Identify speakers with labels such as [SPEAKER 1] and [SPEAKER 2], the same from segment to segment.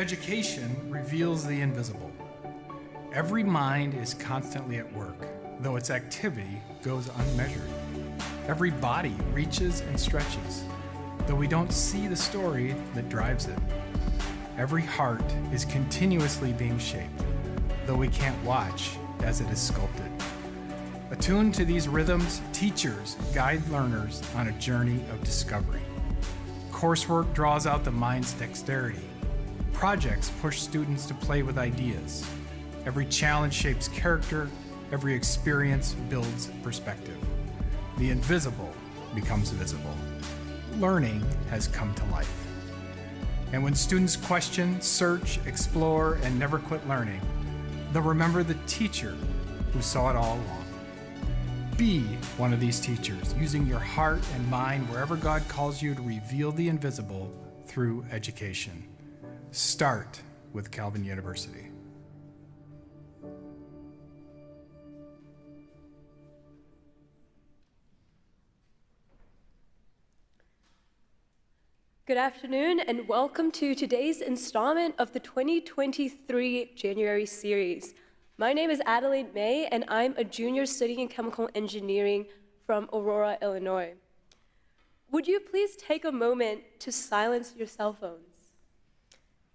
[SPEAKER 1] Education reveals the invisible. Every mind is constantly at work, though its activity goes unmeasured. Every body reaches and stretches, though we don't see the story that drives it. Every heart is continuously being shaped, though we can't watch as it is sculpted. Attuned to these rhythms, teachers guide learners on a journey of discovery. Coursework draws out the mind's dexterity. Projects push students to play with ideas. Every challenge shapes character. Every experience builds perspective. The invisible becomes visible. Learning has come to life. And when students question, search, explore, and never quit learning, they'll remember the teacher who saw it all along. Be one of these teachers, using your heart and mind wherever God calls you to reveal the invisible through education. Start with Calvin University.
[SPEAKER 2] Good afternoon and welcome to today's installment of the 2023 January series. My name is Adelaide May and I'm a junior studying chemical engineering from Aurora, Illinois. Would you please take a moment to silence your cell phones?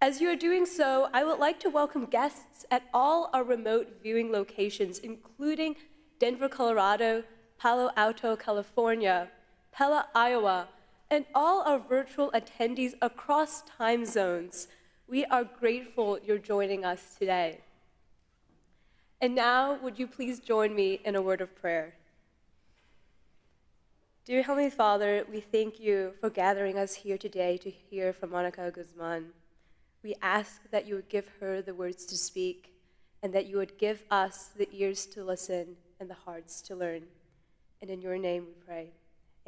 [SPEAKER 2] As you are doing so, I would like to welcome guests at all our remote viewing locations, including Denver, Colorado, Palo Alto, California, Pella, Iowa, and all our virtual attendees across time zones. We are grateful you're joining us today. And now, would you please join me in a word of prayer? Dear Heavenly Father, we thank you for gathering us here today to hear from Monica Guzman. We ask that you would give her the words to speak and that you would give us the ears to listen and the hearts to learn. And in your name we pray,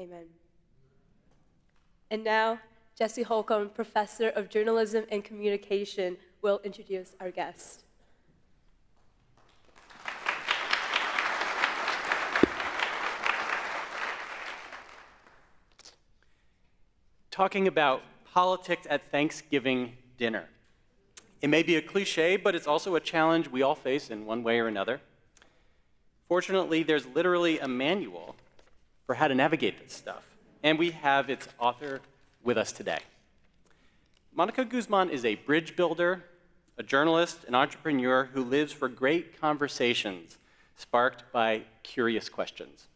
[SPEAKER 2] amen. And now, Jesse Holcomb, Professor of Journalism and Communication, will introduce our guest.
[SPEAKER 3] Talking about politics at Thanksgiving dinner. It may be a cliche, but it's also a challenge we all face in one way or another. Fortunately, there's literally a manual for how to navigate this stuff, and we have its author with us today. Monica Guzman is a bridge builder, a journalist, an entrepreneur who lives for great conversations sparked by curious questions.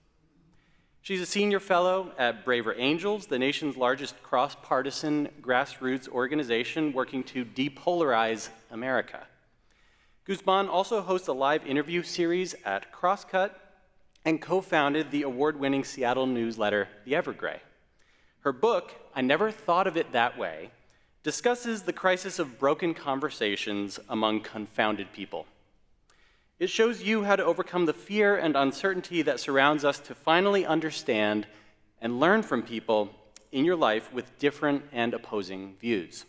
[SPEAKER 3] She's a senior fellow at Braver Angels, the nation's largest cross-partisan grassroots organization working to depolarize America. Guzman also hosts a live interview series at Crosscut and co-founded the award-winning Seattle newsletter, The Evergrey. Her book, I Never Thought of It That Way, discusses the crisis of broken conversations among confounded people. It shows you how to overcome the fear and uncertainty that surrounds us to finally understand and learn from people in your life with different and opposing views.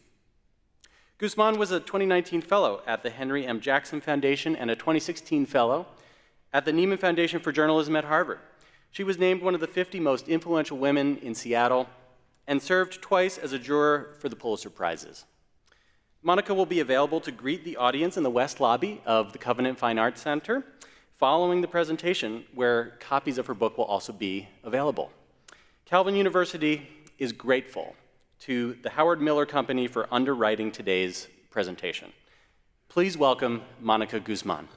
[SPEAKER 3] Guzman was a 2019 fellow at the Henry M. Jackson Foundation and a 2016 fellow at the Nieman Foundation for Journalism at Harvard. She was named one of the 50 most influential women in Seattle and served twice as a juror for the Pulitzer Prizes. Monica will be available to greet the audience in the West Lobby of the Covenant Fine Arts Center following the presentation, where copies of her book will also be available. Calvin University is grateful to the Howard Miller Company for underwriting today's presentation. Please welcome Monica Guzman.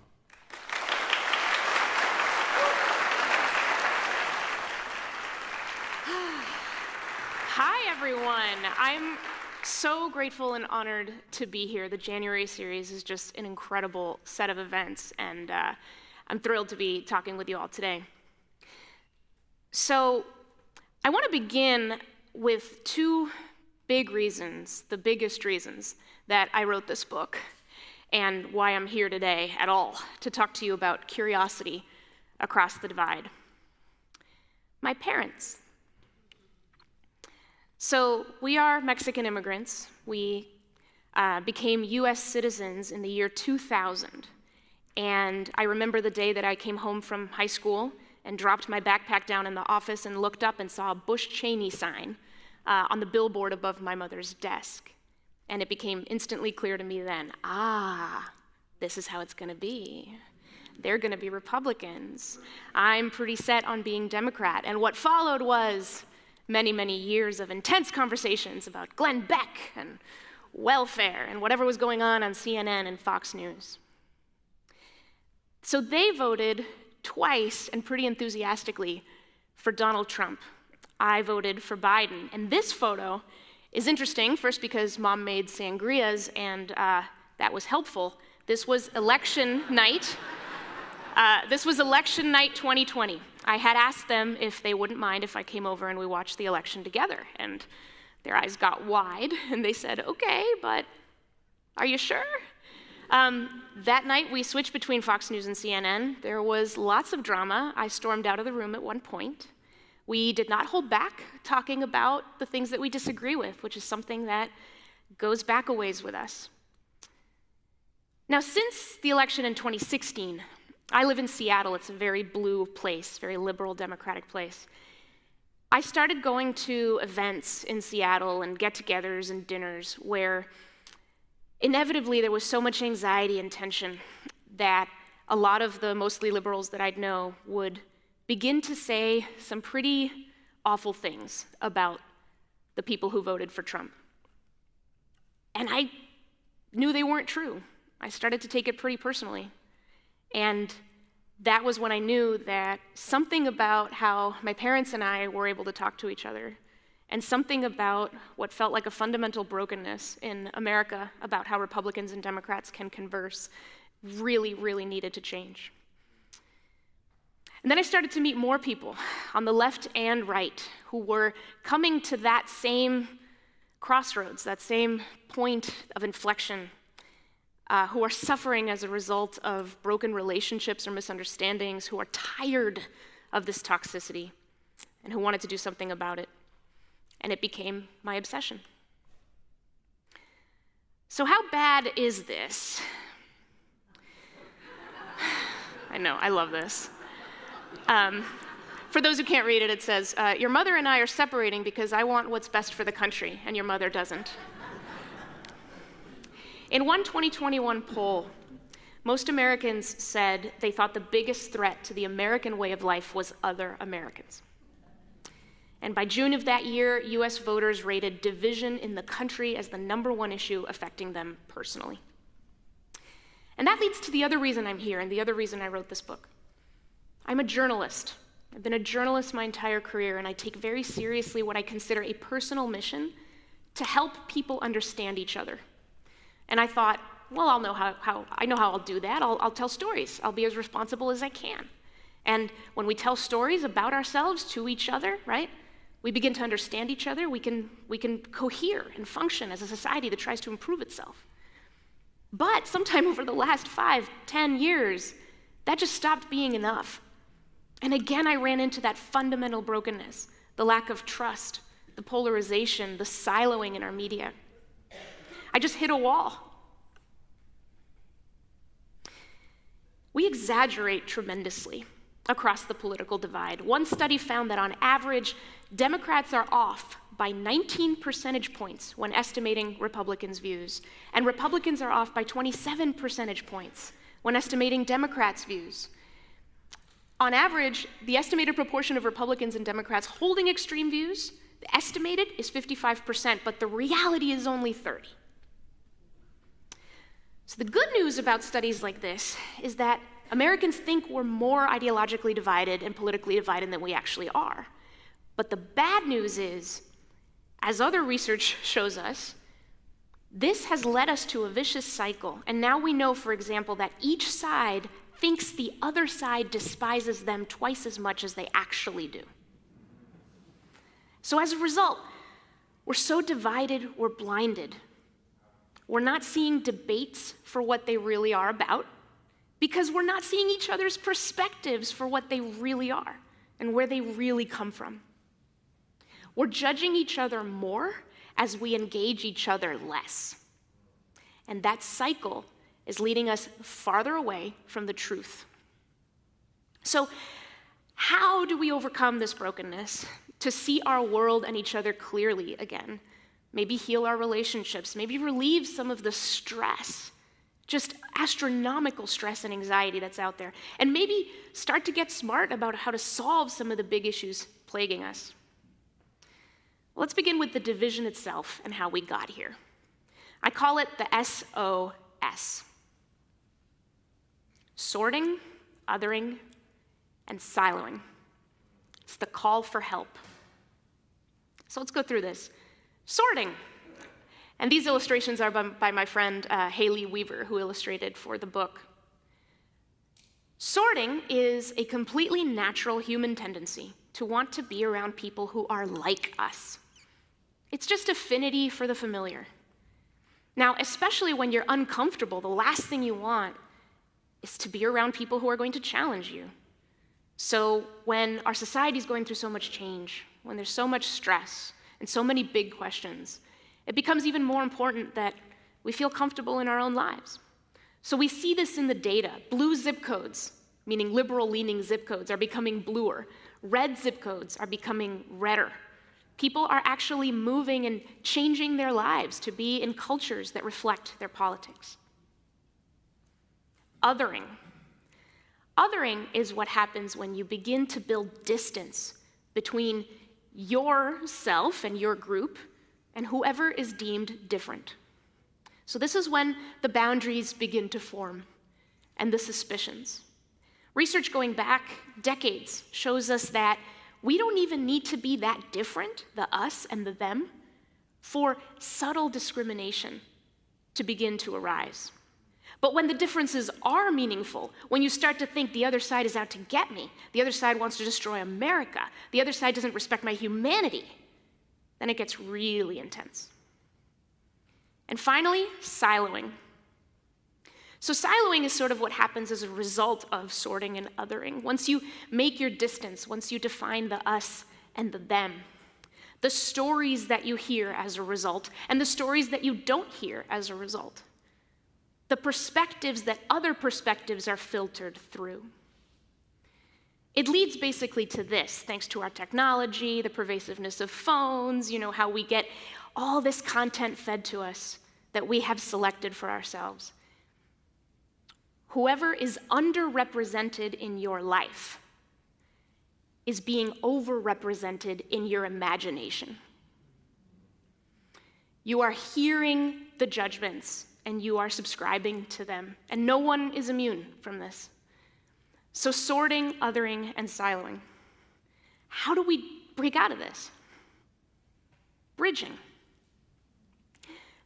[SPEAKER 4] Hi, everyone. I'm so grateful and honored to be here. The January series is just an incredible set of events, and I'm thrilled to be talking with you all today. So I want to begin with two big reasons, the biggest reasons that I wrote this book and why I'm here today at all to talk to you about curiosity across the divide. My parents. So we are Mexican immigrants. We became US citizens in the year 2000. And I remember the day that I came home from high school and dropped my backpack down in the office and looked up and saw a Bush Cheney sign on the billboard above my mother's desk. And it became instantly clear to me then, this is how it's going to be. They're going to be Republicans. I'm pretty set on being Democrat. And what followed was many, many years of intense conversations about Glenn Beck and welfare and whatever was going on CNN and Fox News. So they voted twice and pretty enthusiastically for Donald Trump. I voted for Biden. And this photo is interesting, first because Mom made sangrias, and that was helpful. This was election night. This was election night 2020. I had asked them if they wouldn't mind if I came over and we watched the election together. And their eyes got wide, and they said, okay, but are you sure? That night, we switched between Fox News and CNN. There was lots of drama. I stormed out of the room at one point. We did not hold back talking about the things that we disagree with, which is something that goes back a ways with us. Now, since the election in 2016, I live in Seattle. It's a very blue place, very liberal, democratic place. I started going to events in Seattle and get-togethers and dinners where inevitably there was so much anxiety and tension that a lot of the mostly liberals that I'd know would begin to say some pretty awful things about the people who voted for Trump. And I knew they weren't true. I started to take it pretty personally. And that was when I knew that something about how my parents and I were able to talk to each other, and something about what felt like a fundamental brokenness in America about how Republicans and Democrats can converse, really, really needed to change. And then I started to meet more people on the left and right who were coming to that same crossroads, that same point of inflection, who are suffering as a result of broken relationships or misunderstandings, who are tired of this toxicity, and who wanted to do something about it. And it became my obsession. So how bad is this? I know, I love this. For those who can't read it, it says, your mother and I are separating because I want what's best for the country, and your mother doesn't. In one 2021 poll, most Americans said they thought the biggest threat to the American way of life was other Americans. And by June of that year, US voters rated division in the country as the #1 issue affecting them personally. And that leads to the other reason I'm here and the other reason I wrote this book. I'm a journalist. I've been a journalist my entire career, and I take very seriously what I consider a personal mission to help people understand each other. And I thought, well, I know how I'll do that. I'll tell stories. I'll be as responsible as I can. And when we tell stories about ourselves to each other, right, we begin to understand each other. We can cohere and function as a society that tries to improve itself. But sometime over the last 5, 10 years, that just stopped being enough. And again, I ran into that fundamental brokenness, the lack of trust, the polarization, the siloing in our media. I just hit a wall. We exaggerate tremendously across the political divide. One study found that on average, Democrats are off by 19 percentage points when estimating Republicans' views, and Republicans are off by 27 percentage points when estimating Democrats' views. On average, the estimated proportion of Republicans and Democrats holding extreme views, the estimated is 55%, but the reality is only 30%. So the good news about studies like this is that Americans think we're more ideologically divided and politically divided than we actually are. But the bad news is, as other research shows us, this has led us to a vicious cycle. And now we know, for example, that each side thinks the other side despises them twice as much as they actually do. So as a result, we're so divided, we're blinded. We're not seeing debates for what they really are about because we're not seeing each other's perspectives for what they really are and where they really come from. We're judging each other more as we engage each other less. And that cycle is leading us farther away from the truth. So, how do we overcome this brokenness to see our world and each other clearly again? maybe heal our relationships, maybe relieve some of the stress, just astronomical stress and anxiety that's out there, and maybe start to get smart about how to solve some of the big issues plaguing us. Let's begin with the division itself and how we got here. I call it the SOS. Sorting, othering, and siloing. It's the call for help. So let's go through this. Sorting. And these illustrations are by my friend Haley Weaver, who illustrated for the book. Sorting is a completely natural human tendency to want to be around people who are like us. It's just affinity for the familiar. Now, especially when you're uncomfortable, the last thing you want is to be around people who are going to challenge you. So when our society is going through so much change, when there's so much stress and so many big questions, it becomes even more important that we feel comfortable in our own lives. So we see this in the data. Blue zip codes, meaning liberal-leaning zip codes, are becoming bluer. Red zip codes are becoming redder. People are actually moving and changing their lives to be in cultures that reflect their politics. Othering. Othering is what happens when you begin to build distance between yourself and your group and whoever is deemed different. So this is when the boundaries begin to form and the suspicions. Research going back decades shows us that we don't even need to be that different, the us and the them, for subtle discrimination to begin to arise. But when the differences are meaningful, when you start to think the other side is out to get me, the other side wants to destroy America, the other side doesn't respect my humanity, then it gets really intense. And finally, siloing. So siloing is sort of what happens as a result of sorting and othering. Once you make your distance, once you define the us and the them, the stories that you hear as a result, and the stories that you don't hear as a result, the perspectives that other perspectives are filtered through. It leads basically to this, thanks to our technology, the pervasiveness of phones, how we get all this content fed to us that we have selected for ourselves. Whoever is underrepresented in your life is being overrepresented in your imagination. You are hearing the judgments and you are subscribing to them, and no one is immune from this. So sorting, othering, and siloing. How do we break out of this? Bridging.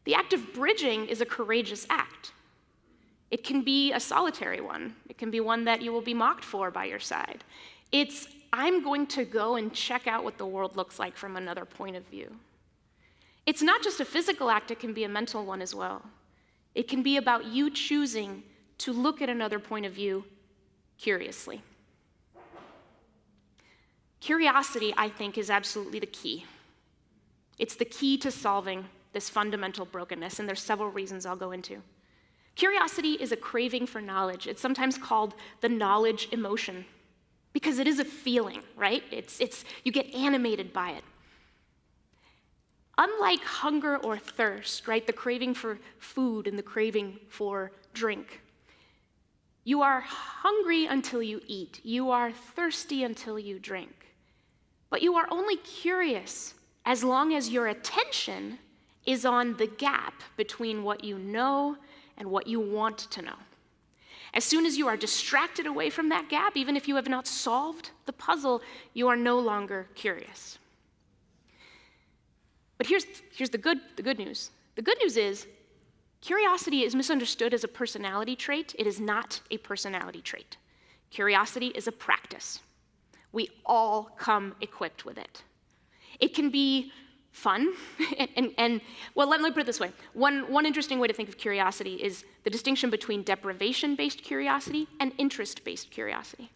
[SPEAKER 4] The act of bridging is a courageous act. It can be a solitary one. It can be one that you will be mocked for by your side. It's, I'm going to go and check out what the world looks like from another point of view. It's not just a physical act, it can be a mental one as well. It can be about you choosing to look at another point of view curiously. Curiosity, I think, is absolutely the key. It's the key to solving this fundamental brokenness, and there's several reasons I'll go into. Curiosity is a craving for knowledge. It's sometimes called the knowledge emotion because it is a feeling, right? You get animated by it. Unlike hunger or thirst, right, the craving for food and the craving for drink, you are hungry until you eat. You are thirsty until you drink. But you are only curious as long as your attention is on the gap between what you know and what you want to know. As soon as you are distracted away from that gap, even if you have not solved the puzzle, you are no longer curious. But here's the good news. The good news is curiosity is misunderstood as a personality trait. It is not a personality trait. Curiosity is a practice. We all come equipped with it. It can be fun, and well, let me put it this way. One interesting way to think of curiosity is the distinction between deprivation-based curiosity and interest-based curiosity.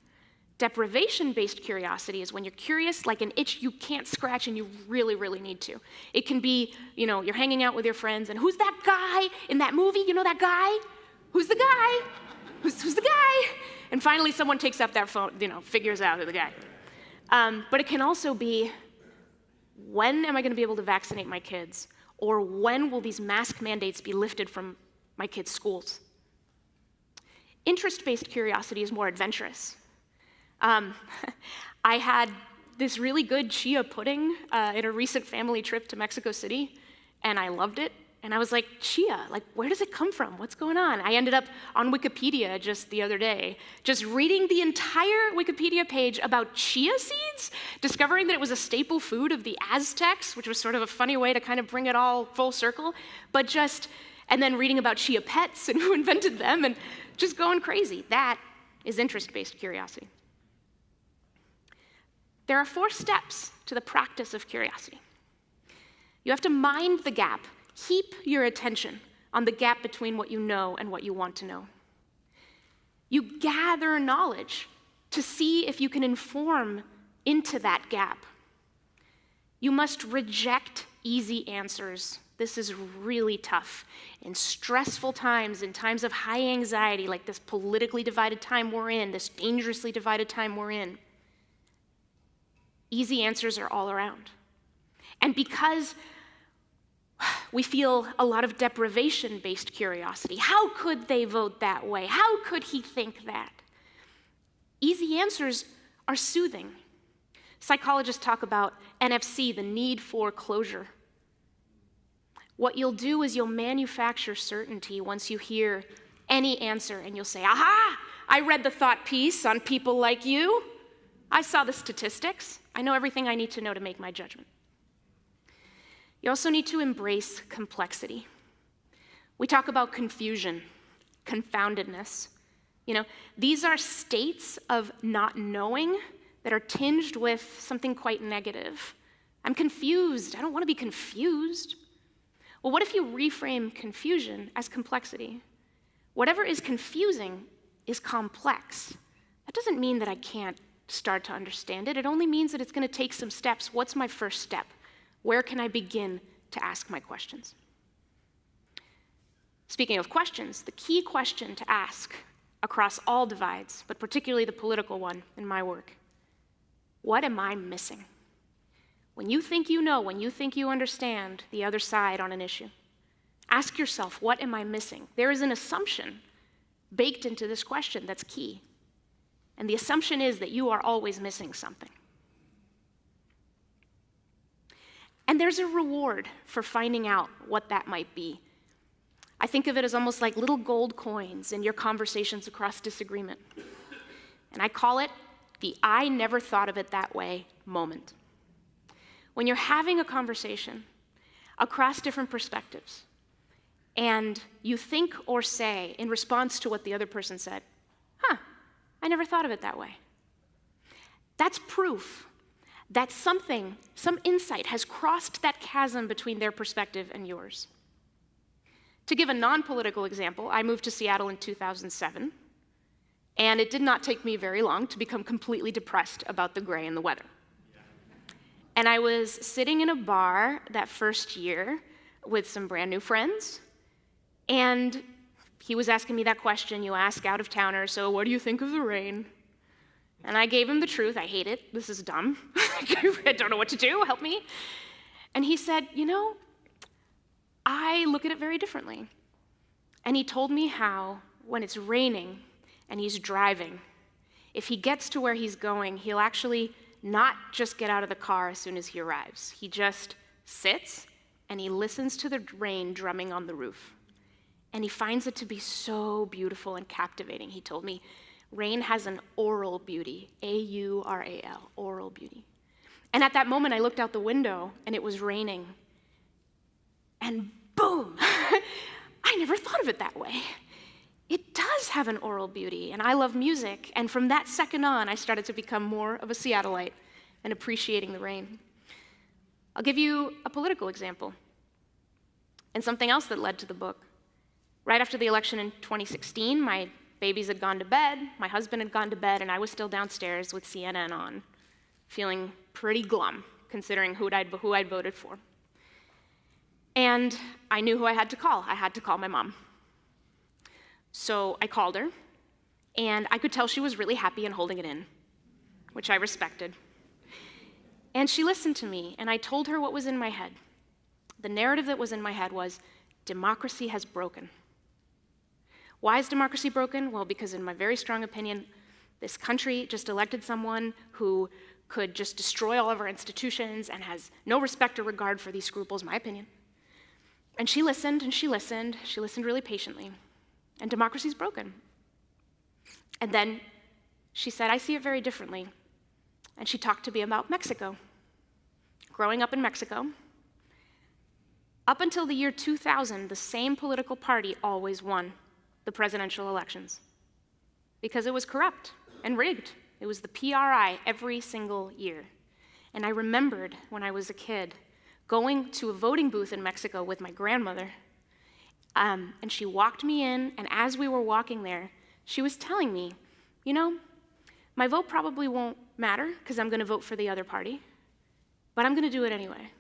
[SPEAKER 4] Deprivation-based curiosity is when you're curious like an itch you can't scratch and you really, really need to. It can be, you're hanging out with your friends and who's that guy in that movie? You know that guy? Who's the guy? Who's the guy? And finally someone takes up that phone, figures out who the guy. But it can also be, when am I going to be able to vaccinate my kids? Or when will these mask mandates be lifted from my kids' schools? Interest-based curiosity is more adventurous. I had this really good chia pudding in a recent family trip to Mexico City, and I loved it. And I was like, chia, like, where does it come from? What's going on? I ended up on Wikipedia just the other day, just reading the entire Wikipedia page about chia seeds, discovering that it was a staple food of the Aztecs, which was sort of a funny way to kind of bring it all full circle, and then reading about chia pets and who invented them, and just going crazy. That is interest-based curiosity. There are 4 steps to the practice of curiosity. You have to mind the gap. Keep your attention on the gap between what you know and what you want to know. You gather knowledge to see if you can inform into that gap. You must reject easy answers. This is really tough. In stressful times, in times of high anxiety, like this politically divided time we're in, this dangerously divided time we're in, easy answers are all around. And because we feel a lot of deprivation-based curiosity. How could they vote that way? How could he think that? Easy answers are soothing. Psychologists talk about NFC, the need for closure. What you'll do is you'll manufacture certainty once you hear any answer, and you'll say, aha, I read the thought piece on people like you. I saw the statistics. I know everything I need to know to make my judgment. You also need to embrace complexity. We talk about confusion, confoundedness. These are states of not knowing that are tinged with something quite negative. I'm confused. I don't want to be confused. Well, what if you reframe confusion as complexity? Whatever is confusing is complex. That doesn't mean that I can't start to understand it. It only means that it's going to take some steps. What's my first step? Where can I begin to ask my questions? Speaking of questions, the key question to ask across all divides, but particularly the political one in my work, what am I missing? When you think you know, when you think you understand the other side on an issue, ask yourself, what am I missing? There is an assumption baked into this question that's key. And the assumption is that you are always missing something. And there's a reward for finding out what that might be. I think of it as almost like little gold coins in your conversations across disagreement. And I call it the I never thought of it that way moment. When you're having a conversation across different perspectives, and you think or say in response to what the other person said, I never thought of it that way. That's proof that some insight has crossed that chasm between their perspective and yours. To give a non-political example, I moved to Seattle in 2007, and it did not take me very long to become completely depressed about the gray and the weather. And I was sitting in a bar that first year with some brand new friends, and he was asking me that question you ask out-of-towners, so what do you think of the rain? And I gave him the truth. I hate it. This is dumb. I don't know what to do. Help me. And he said, I look at it very differently. And he told me how, when it's raining and he's driving, if he gets to where he's going, he'll actually not just get out of the car as soon as he arrives. He just sits and he listens to the rain drumming on the roof. And he finds it to be so beautiful and captivating. He told me, rain has an aural beauty, A-U-R-A-L, aural beauty. And at that moment, I looked out the window, and it was raining. And boom! I never thought of it that way. It does have an aural beauty, and I love music. And from that second on, I started to become more of a Seattleite and appreciating the rain. I'll give you a political example and something else that led to the book. Right after the election in 2016, my babies had gone to bed, my husband had gone to bed, and I was still downstairs with CNN on, feeling pretty glum, considering who I'd voted for. And I knew who I had to call. I had to call my mom. So I called her, and I could tell she was really happy and holding it in, which I respected. And she listened to me, and I told her what was in my head. The narrative that was in my head was, democracy has broken. Why is democracy broken? Well, because in my very strong opinion, this country just elected someone who could just destroy all of our institutions and has no respect or regard for these scruples, my opinion. And she listened, and she listened. She listened really patiently. And democracy's broken. And then she said, I see it very differently. And she talked to me about Mexico. Growing up in Mexico, up until the year 2000, the same political party always won the presidential elections because it was corrupt and rigged. It was the PRI every single year. And I remembered when I was a kid going to a voting booth in Mexico with my grandmother, and she walked me in, and as we were walking there, she was telling me, you know, my vote probably won't matter because I'm going to vote for the other party, but I'm going to do it anyway.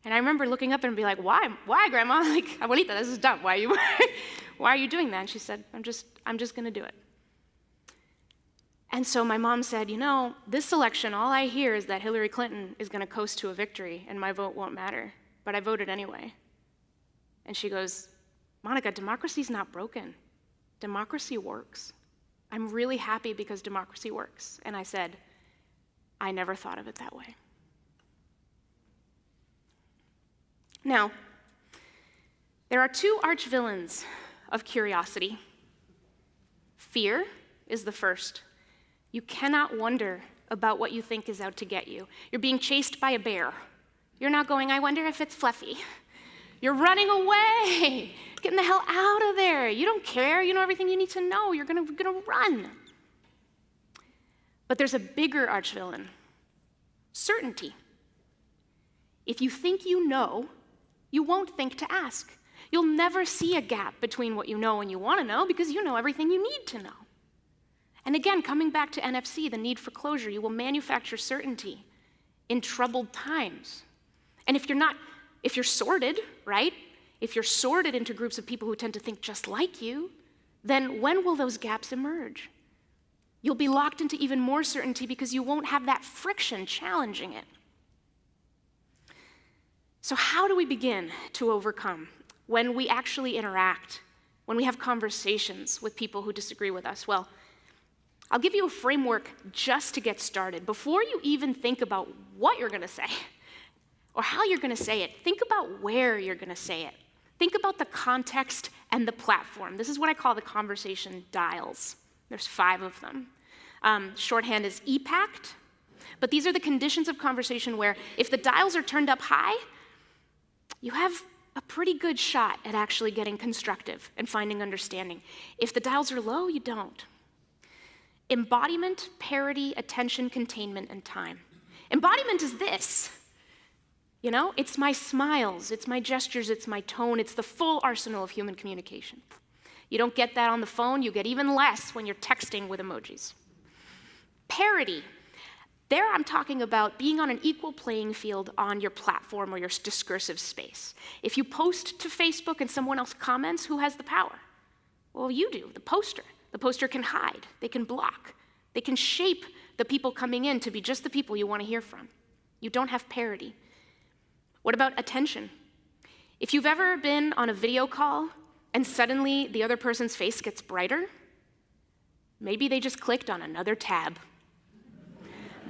[SPEAKER 4] And I remember looking up and be like, why, Grandma? Like, abuelita, this is dumb. Why are you doing that? And she said, I'm just going to do it. And so my mom said, you know, this election, all I hear is that Hillary Clinton is going to coast to a victory and my vote won't matter, but I voted anyway. And she goes, Monica, democracy's not broken. Democracy works. I'm really happy because democracy works. And I said, I never thought of it that way. Now, there are two arch villains of curiosity. Fear is the first. You cannot wonder about what you think is out to get you. You're being chased by a bear. You're not going, I wonder if it's Fluffy. You're running away, getting the hell out of there. You don't care, you know everything you need to know. You're gonna run. But there's a bigger arch villain, certainty. If you think you know, you won't think to ask. You'll never see a gap between what you know and you want to know because you know everything you need to know. And again, coming back to NFC, the need for closure, you will manufacture certainty in troubled times. And if you're sorted, right? If you're sorted into groups of people who tend to think just like you, then when will those gaps emerge? You'll be locked into even more certainty because you won't have that friction challenging it. So how do we begin to overcome when we actually interact, when we have conversations with people who disagree with us? Well, I'll give you a framework just to get started. Before you even think about what you're going to say or how you're going to say it, think about where you're going to say it. Think about the context and the platform. This is what I call the conversation dials. There's 5 of them. Shorthand is EPACT, but these are the conditions of conversation where if the dials are turned up high, you have a pretty good shot at actually getting constructive and finding understanding. If the dials are low, you don't. Embodiment, parity, attention, containment, and time. Embodiment is this. You know, it's my smiles, it's my gestures, it's my tone, it's the full arsenal of human communication. You don't get that on the phone, you get even less when you're texting with emojis. Parity. There I'm talking about being on an equal playing field on your platform or your discursive space. If you post to Facebook and someone else comments, who has the power? Well, you do, the poster. The poster can hide, they can block, they can shape the people coming in to be just the people you want to hear from. You don't have parity. What about attention? If you've ever been on a video call and suddenly the other person's face gets brighter, maybe they just clicked on another tab.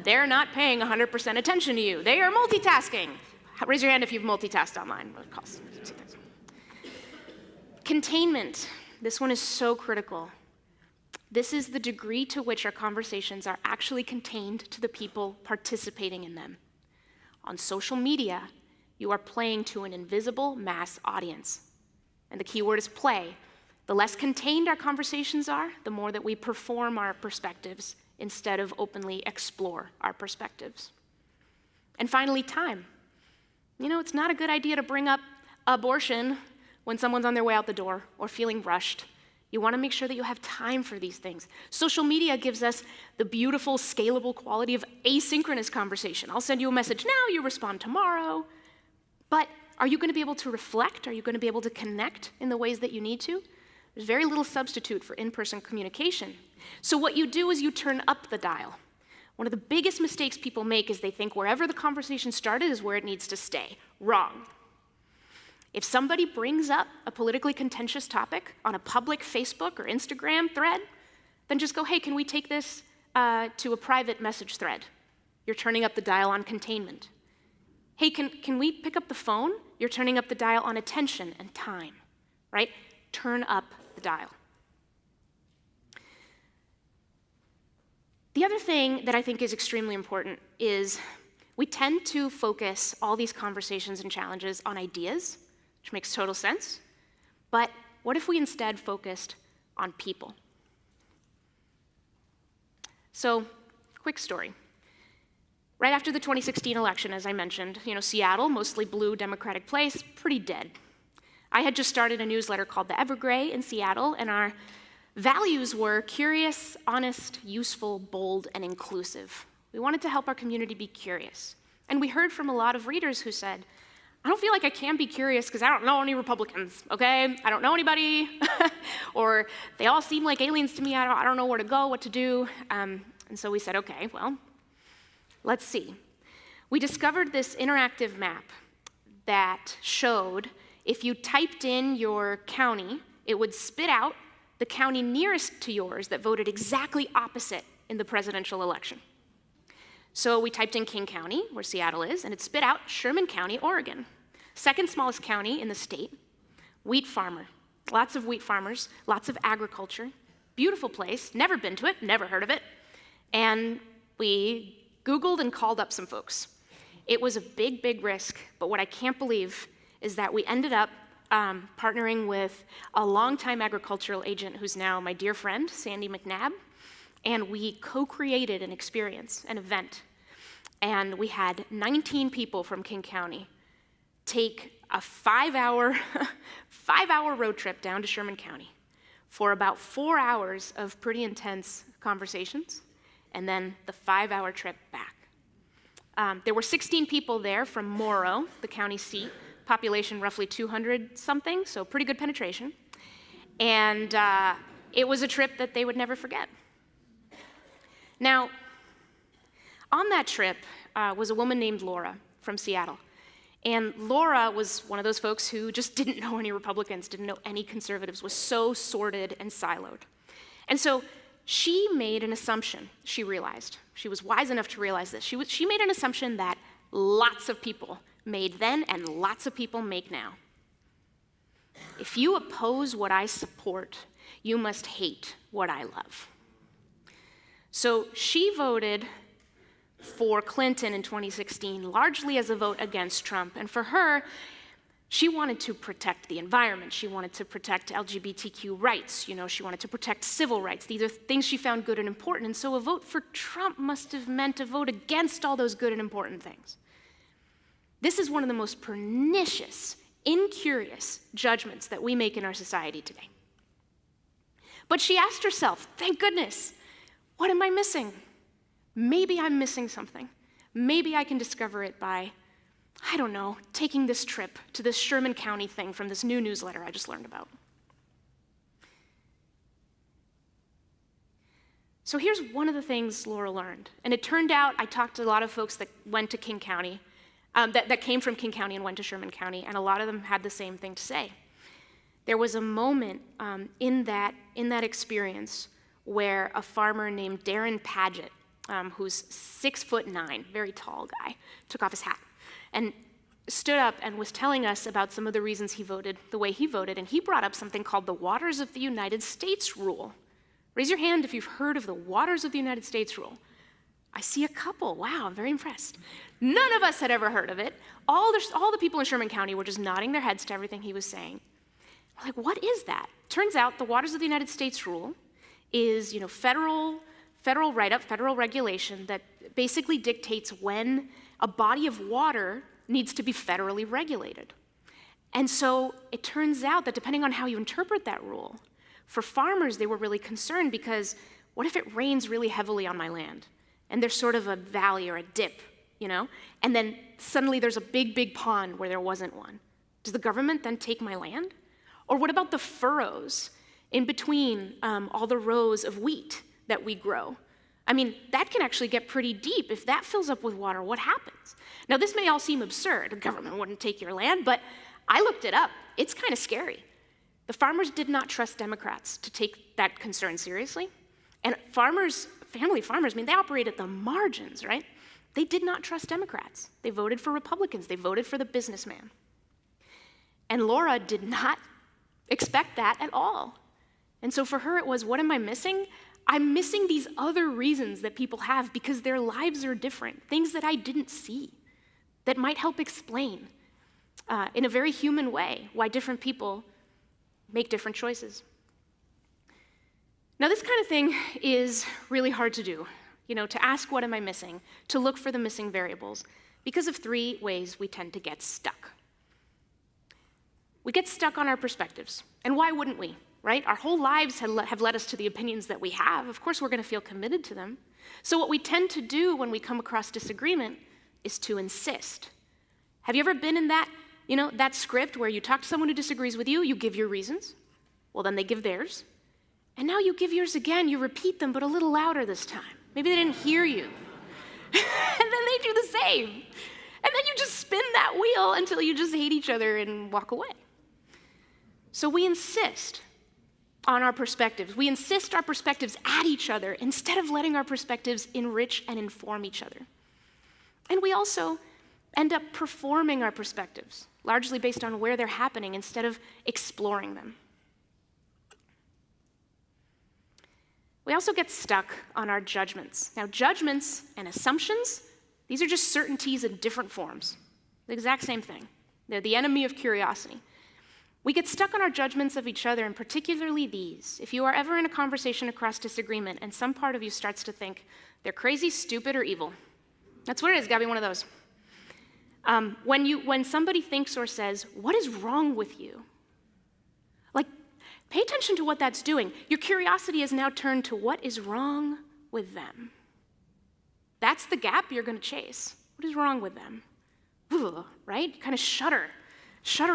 [SPEAKER 4] They're not paying 100% attention to you. They are multitasking. Raise your hand if you've multitasked online. Containment. This one is so critical. This is the degree to which our conversations are actually contained to the people participating in them. On social media, you are playing to an invisible mass audience. And the key word is play. The less contained our conversations are, the more that we perform our perspectives instead of openly explore our perspectives. And finally, time. You know, it's not a good idea to bring up abortion when someone's on their way out the door or feeling rushed. You want to make sure that you have time for these things. Social media gives us the beautiful, scalable quality of asynchronous conversation. I'll send you a message now, you respond tomorrow. But are you going to be able to reflect? Are you going to be able to connect in the ways that you need to? There's very little substitute for in-person communication. So what you do is you turn up the dial. One of the biggest mistakes people make is they think wherever the conversation started is where it needs to stay. Wrong. If somebody brings up a politically contentious topic on a public Facebook or Instagram thread, then just go, hey, can we take this to a private message thread? You're turning up the dial on containment. Hey, can we pick up the phone? You're turning up the dial on attention and time, right? Turn up the dial. The other thing that I think is extremely important is we tend to focus all these conversations and challenges on ideas, which makes total sense. But what if we instead focused on people? So, quick story. Right after the 2016 election, as I mentioned, Seattle, mostly blue Democratic place, pretty dead. I had just started a newsletter called The Evergrey in Seattle, and our values were curious, honest, useful, bold, and inclusive. We wanted to help our community be curious. And we heard from a lot of readers who said, I don't feel like I can be curious because I don't know any Republicans, okay? I don't know anybody, or they all seem like aliens to me. I don't know where to go, what to do. And so we said, okay, well, let's see. We discovered this interactive map that showed if you typed in your county, it would spit out the county nearest to yours that voted exactly opposite in the presidential election. So we typed in King County, where Seattle is, and it spit out Sherman County, Oregon. Second smallest county in the state, wheat farmer. Lots of wheat farmers, lots of agriculture. Beautiful place, never been to it, never heard of it. And we Googled and called up some folks. It was a big, big risk, but what I can't believe is that we ended up partnering with a longtime agricultural agent who's now my dear friend, Sandy McNabb, and we co-created an experience, an event. And we had 19 people from King County take a 5-hour road trip down to Sherman County for about 4 hours of pretty intense conversations, and then the 5-hour trip back. There were 16 people there from Morrow, the county seat, population roughly 200 something, so pretty good penetration. And it was a trip that they would never forget. Now, on that trip was a woman named Laura from Seattle. And Laura was one of those folks who just didn't know any Republicans, didn't know any conservatives, was so sorted and siloed. And so she made an assumption, she realized. She was wise enough to realize this. She made an assumption that lots of people made then and lots of people make now. If you oppose what I support, you must hate what I love. So she voted for Clinton in 2016, largely as a vote against Trump. And for her, she wanted to protect the environment. She wanted to protect LGBTQ rights. She wanted to protect civil rights. These are things she found good and important. And so a vote for Trump must have meant a vote against all those good and important things. This is one of the most pernicious, incurious judgments that we make in our society today. But she asked herself, thank goodness, what am I missing? Maybe I'm missing something. Maybe I can discover it by, I don't know, taking this trip to this Sherman County thing from this new newsletter I just learned about. So here's one of the things Laura learned. And it turned out, I talked to a lot of folks that went to King County, that came from King County and went to Sherman County, and a lot of them had the same thing to say. There was a moment in that experience where a farmer named Darren Paget, who's 6'9", very tall guy, took off his hat and stood up and was telling us about some of the reasons he voted the way he voted, and he brought up something called the Waters of the United States rule. Raise your hand if you've heard of the Waters of the United States rule. I see a couple. Wow, I'm very impressed. None of us had ever heard of it. All the people in Sherman County were just nodding their heads to everything he was saying. We're like, what is that? Turns out the Waters of the United States rule is, federal write-up, federal regulation that basically dictates when a body of water needs to be federally regulated. And so it turns out that depending on how you interpret that rule, for farmers, they were really concerned because what if it rains really heavily on my land? And there's sort of a valley or a dip, And then suddenly there's a big, big pond where there wasn't one. Does the government then take my land? Or what about the furrows in between all the rows of wheat that we grow? I mean, that can actually get pretty deep. If that fills up with water, what happens? Now, this may all seem absurd. The government wouldn't take your land, but I looked it up. It's kind of scary. The farmers did not trust Democrats to take that concern seriously. And farmers, family farmers, I mean, they operate at the margins, right? They did not trust Democrats. They voted for Republicans. They voted for the businessman. And Laura did not expect that at all. And so for her, it was, what am I missing? I'm missing these other reasons that people have because their lives are different, things that I didn't see that might help explain in a very human way why different people make different choices. Now, this kind of thing is really hard to do, to ask what am I missing, to look for the missing variables, because of three ways we tend to get stuck. We get stuck on our perspectives, and why wouldn't we, right? Our whole lives have led us to the opinions that we have. Of course, we're going to feel committed to them. So what we tend to do when we come across disagreement is to insist. Have you ever been in that, that script where you talk to someone who disagrees with you, you give your reasons, well, then they give theirs, and now you give yours again, you repeat them, but a little louder this time. Maybe they didn't hear you. And then they do the same. And then you just spin that wheel until you just hate each other and walk away. So we insist on our perspectives. We insist our perspectives at each other instead of letting our perspectives enrich and inform each other. And we also end up performing our perspectives, largely based on where they're happening instead of exploring them. We also get stuck on our judgments. Now, judgments and assumptions, these are just certainties in different forms. The exact same thing. They're the enemy of curiosity. We get stuck on our judgments of each other, and particularly these. If you are ever in a conversation across disagreement and some part of you starts to think, they're crazy, stupid, or evil. That's what it is, it's gotta be one of those. When somebody thinks or says, what is wrong with you? Pay attention to what that's doing. Your curiosity is now turned to what is wrong with them. That's the gap you're going to chase. What is wrong with them? Ugh, right? Kind of shudder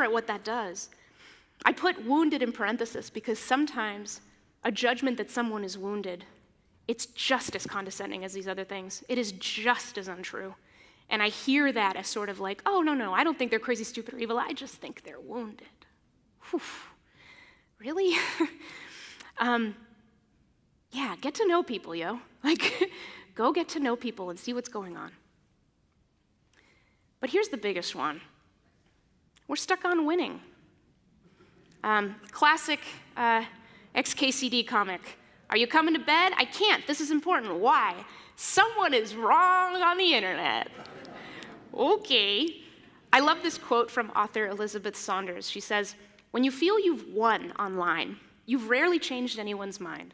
[SPEAKER 4] at what that does. I put wounded in parenthesis because sometimes a judgment that someone is wounded, it's just as condescending as these other things. It is just as untrue. And I hear that as sort of like, oh, no, I don't think they're crazy, stupid, or evil. I just think they're wounded. Whew. Really? Yeah, get to know people, yo. Go get to know people and see what's going on. But here's the biggest one. We're stuck on winning. Classic XKCD comic. Are you coming to bed? I can't. This is important. Why? Someone is wrong on the internet. Okay. I love this quote from author Elizabeth Saunders. She says, when you feel you've won online, you've rarely changed anyone's mind.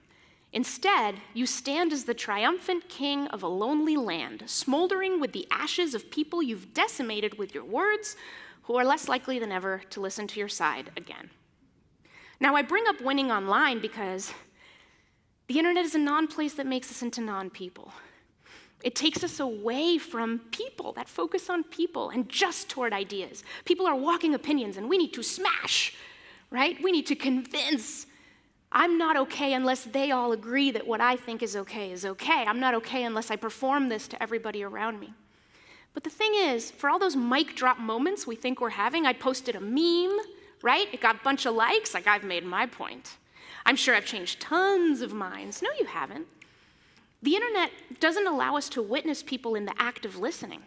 [SPEAKER 4] Instead, you stand as the triumphant king of a lonely land, smoldering with the ashes of people you've decimated with your words, who are less likely than ever to listen to your side again. Now, I bring up winning online because the internet is a non-place that makes us into non-people. It takes us away from people, that focus on people, and just toward ideas. People are walking opinions, and we need to smash, right? We need to convince. I'm not okay unless they all agree that what I think is okay is okay. I'm not okay unless I perform this to everybody around me. But the thing is, for all those mic drop moments we think we're having, I posted a meme, right? It got a bunch of likes, like I've made my point. I'm sure I've changed tons of minds. No, you haven't. The internet doesn't allow us to witness people in the act of listening.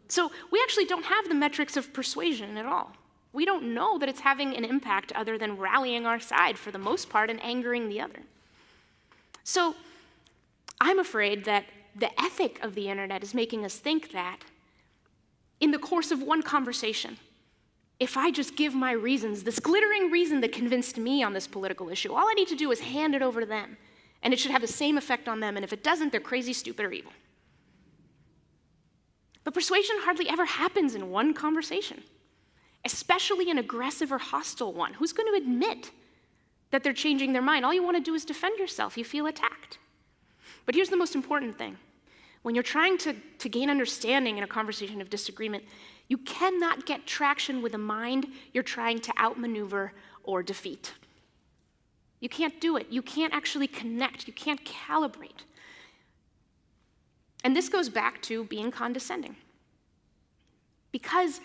[SPEAKER 4] So we actually don't have the metrics of persuasion at all. We don't know that it's having an impact other than rallying our side for the most part and angering the other. So I'm afraid that the ethic of the internet is making us think that in the course of one conversation, if I just give my reasons, this glittering reason that convinced me on this political issue, all I need to do is hand it over to them. And it should have the same effect on them, and if it doesn't, they're crazy, stupid, or evil. But persuasion hardly ever happens in one conversation, especially an aggressive or hostile one. Who's going to admit that they're changing their mind? All you want to do is defend yourself. You feel attacked. But here's the most important thing. When you're trying to gain understanding in a conversation of disagreement, you cannot get traction with a mind you're trying to outmaneuver or defeat. You can't do it. You can't actually connect. You can't calibrate. And this goes back to being condescending. Because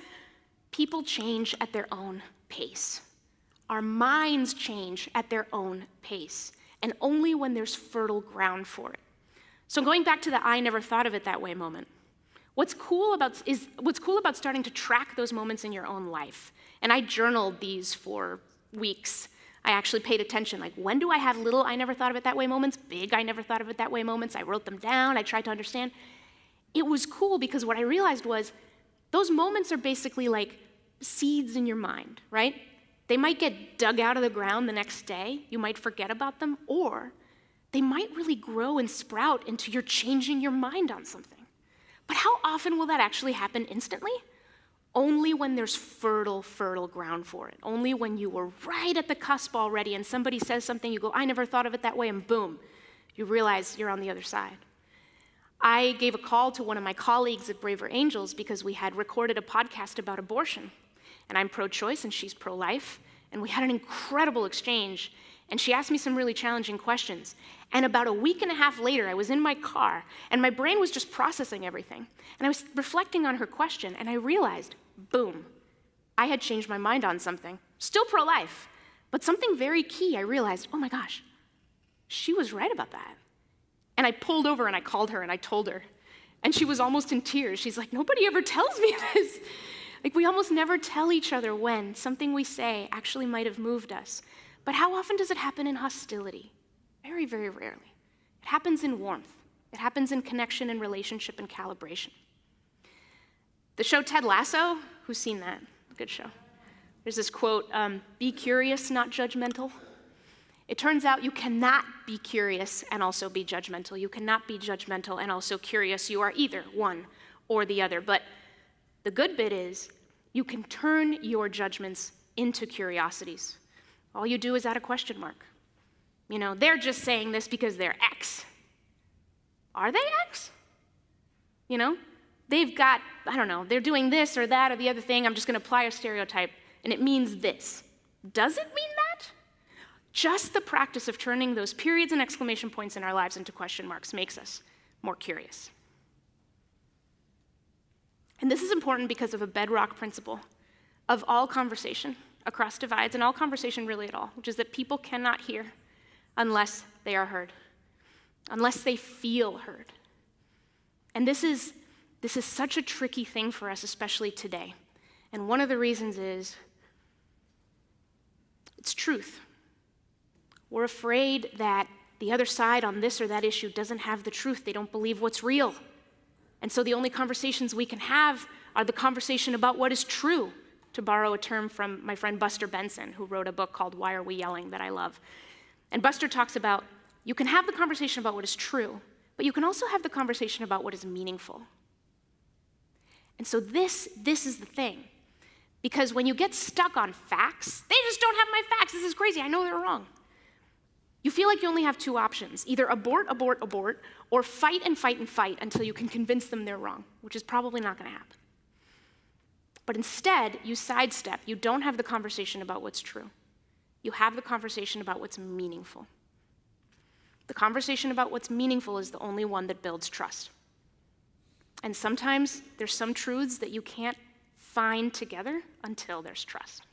[SPEAKER 4] People change at their own pace. Our minds change at their own pace, and only when there's fertile ground for it. So going back to the I never thought of it that way moment, what's cool about starting to track those moments in your own life, and I journaled these for weeks. I actually paid attention, like when do I have little I never thought of it that way moments, big I never thought of it that way moments, I wrote them down, I tried to understand. It was cool because what I realized was those moments are basically like seeds in your mind, right? They might get dug out of the ground the next day, you might forget about them, or they might really grow and sprout into you're changing your mind on something. But how often will that actually happen instantly? Only when there's fertile ground for it. Only when you were right at the cusp already and somebody says something, you go, I never thought of it that way, and boom, you realize you're on the other side. I gave a call to one of my colleagues at Braver Angels because we had recorded a podcast about abortion. And I'm pro-choice and she's pro-life. And we had an incredible exchange. And she asked me some really challenging questions. And about a week and a half later, I was in my car, and my brain was just processing everything. And I was reflecting on her question, and I realized, boom, I had changed my mind on something. Still pro-life, but something very key. I realized, oh my gosh, she was right about that. And I pulled over and I called her and I told her. And she was almost in tears. She's like, nobody ever tells me this. Like, we almost never tell each other when something we say actually might have moved us. But how often does it happen in hostility? Very, very rarely. It happens in warmth. It happens in connection and relationship and calibration. The show Ted Lasso, who's seen that? Good show. There's this quote, be curious, not judgmental. It turns out you cannot be curious and also be judgmental. You cannot be judgmental and also curious. You are either one or the other. But the good bit is you can turn your judgments into curiosities. All you do is add a question mark. You know, they're just saying this because they're X. Are they X? You know, they've got, I don't know, they're doing this or that or the other thing. I'm just going to apply a stereotype, and it means this. Does it mean that? Just the practice of turning those periods and exclamation points in our lives into question marks makes us more curious. And this is important because of a bedrock principle of all conversation across divides, and all conversation really at all, which is that people cannot hear unless they are heard, unless they feel heard. And this is such a tricky thing for us, especially today. And one of the reasons is it's truth. We're afraid that the other side on this or that issue doesn't have the truth. They don't believe what's real. And so the only conversations we can have are the conversation about what is true, to borrow a term from my friend Buster Benson, who wrote a book called Why Are We Yelling that I love. And Buster talks about you can have the conversation about what is true, but you can also have the conversation about what is meaningful. And so this is the thing. Because when you get stuck on facts, they just don't have my facts. This is crazy. I know they're wrong. You feel like you only have two options, either abort, or fight and fight and fight until you can convince them they're wrong, which is probably not going to happen. But instead, you sidestep. You don't have the conversation about what's true. You have the conversation about what's meaningful. The conversation about what's meaningful is the only one that builds trust. And sometimes there's some truths that you can't find together until there's trust.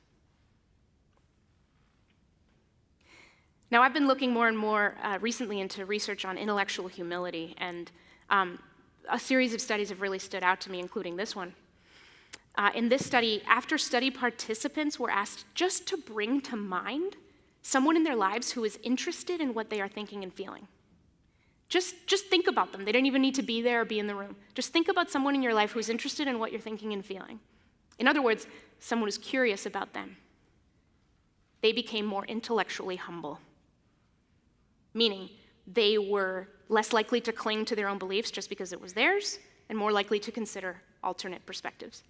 [SPEAKER 4] Now, I've been looking more and more recently into research on intellectual humility, and a series of studies have really stood out to me, including this one. In this study, after study participants were asked just to bring to mind someone in their lives who is interested in what they are thinking and feeling. Just think about them. They don't even need to be there or be in the room. Just think about someone in your life who's interested in what you're thinking and feeling. In other words, someone who's curious about them. They became more intellectually humble, meaning they were less likely to cling to their own beliefs just because it was theirs, and more likely to consider alternate perspectives.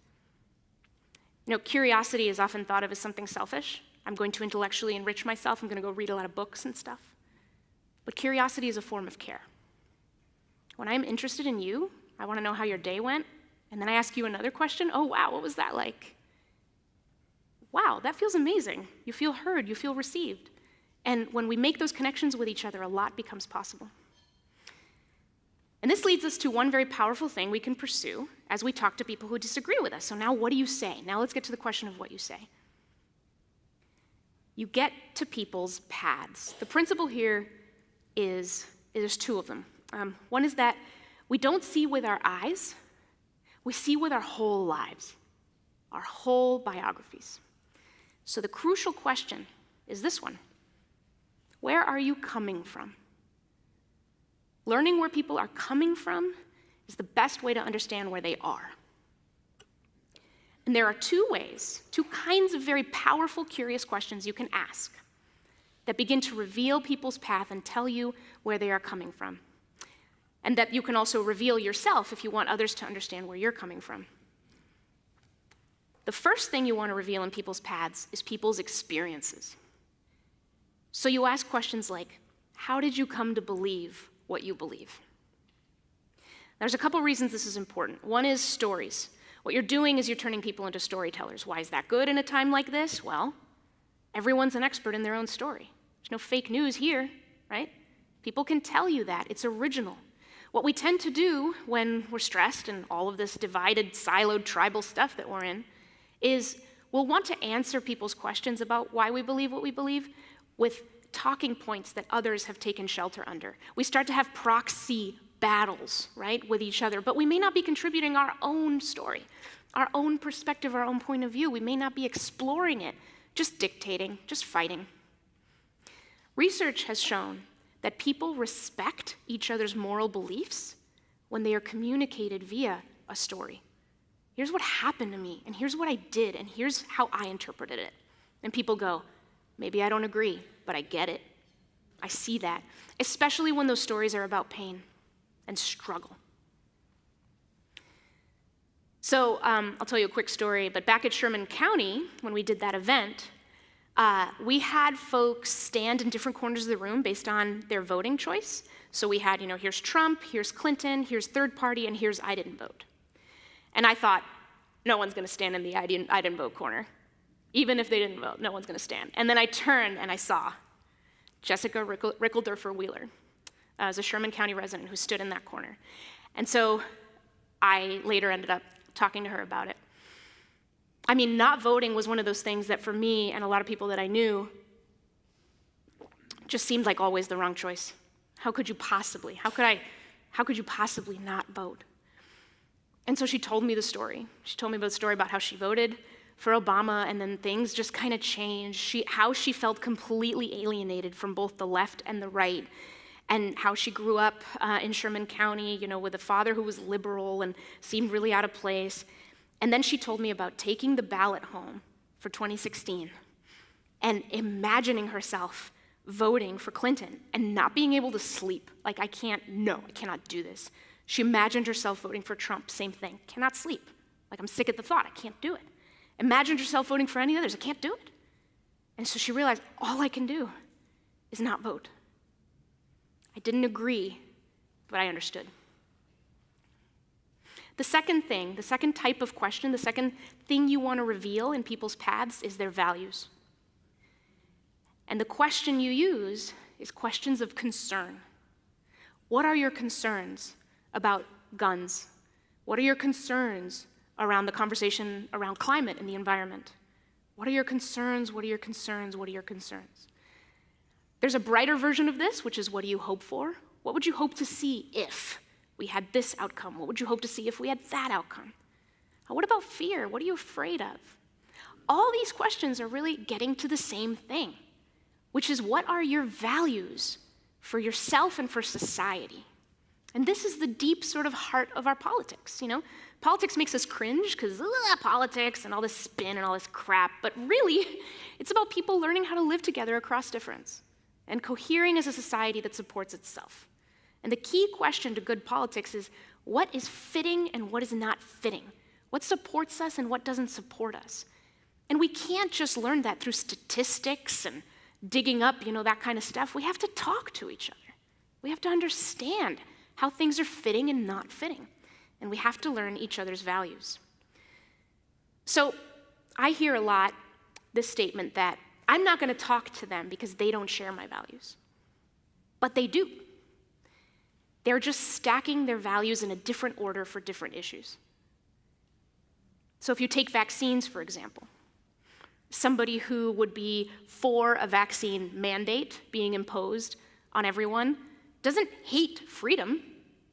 [SPEAKER 4] You know, curiosity is often thought of as something selfish. I'm going to intellectually enrich myself. I'm going to go read a lot of books and stuff. But curiosity is a form of care. When I'm interested in you, I want to know how your day went, and then I ask you another question. Oh, wow, what was that like? Wow, that feels amazing. You feel heard, you feel received. And when we make those connections with each other, a lot becomes possible. And this leads us to one very powerful thing we can pursue as we talk to people who disagree with us. So now what do you say? Now let's get to the question of what you say. You get to people's paths. The principle here is there's two of them. One is that we don't see with our eyes, we see with our whole lives, our whole biographies. So the crucial question is this one. Where are you coming from? Learning where people are coming from is the best way to understand where they are. And there are two kinds of very powerful, curious questions you can ask that begin to reveal people's path and tell you where they are coming from. And that you can also reveal yourself if you want others to understand where you're coming from. The first thing you want to reveal in people's paths is people's experiences. So you ask questions like, how did you come to believe what you believe? There's a couple reasons this is important. One is stories. What you're doing is you're turning people into storytellers. Why is that good in a time like this? Well, everyone's an expert in their own story. There's no fake news here, right? People can tell you that. It's original. What we tend to do when we're stressed and all of this divided, siloed, tribal stuff that we're in is we'll want to answer people's questions about why we believe what we believe with talking points that others have taken shelter under. We start to have proxy battles, right, with each other, but we may not be contributing our own story, our own perspective, our own point of view. We may not be exploring it, just dictating, just fighting. Research has shown that people respect each other's moral beliefs when they are communicated via a story. Here's what happened to me, and here's what I did, and here's how I interpreted it. And people go, maybe I don't agree, but I get it. I see that, especially when those stories are about pain and struggle. So I'll tell you a quick story, but back at Sherman County, when we did that event, we had folks stand in different corners of the room based on their voting choice. So we had, here's Trump, here's Clinton, here's third party, and here's I didn't vote. And I thought, no one's going to stand in the I didn't vote corner. Even if they didn't vote, no one's going to stand. And then I turned and I saw Jessica Rickeldorfer-Wheeler as a Sherman County resident who stood in that corner. And so I later ended up talking to her about it. I mean, not voting was one of those things that for me and a lot of people that I knew just seemed like always the wrong choice. How could you possibly not vote? And so she told me the story. She told me about the story about how she voted for Obama, and then things just kind of changed. How she felt completely alienated from both the left and the right, and how she grew up in Sherman County, with a father who was liberal and seemed really out of place. And then she told me about taking the ballot home for 2016 and imagining herself voting for Clinton and not being able to sleep. Like, I cannot do this. She imagined herself voting for Trump, same thing. Cannot sleep. Like, I'm sick at the thought, I can't do it. Imagined herself voting for any others, I can't do it. And so she realized, all I can do is not vote. I didn't agree, but I understood. The second type of question, the second thing you want to reveal in people's paths is their values. And the question you use is questions of concern. What are your concerns about guns? What are your concerns around the conversation around climate and the environment? What are your concerns? What are your concerns? What are your concerns? There's a brighter version of this, which is what do you hope for? What would you hope to see if we had this outcome? What would you hope to see if we had that outcome? What about fear? What are you afraid of? All these questions are really getting to the same thing, which is what are your values for yourself and for society? And this is the deep sort of heart of our politics, Politics makes us cringe because politics and all this spin and all this crap, but really, it's about people learning how to live together across difference and cohering as a society that supports itself. And the key question to good politics is what is fitting and what is not fitting? What supports us and what doesn't support us? And we can't just learn that through statistics and digging up, that kind of stuff. We have to talk to each other. We have to understand how things are fitting and not fitting. And we have to learn each other's values. So I hear a lot this statement that I'm not going to talk to them because they don't share my values. But they do. They're just stacking their values in a different order for different issues. So if you take vaccines, for example, somebody who would be for a vaccine mandate being imposed on everyone doesn't hate freedom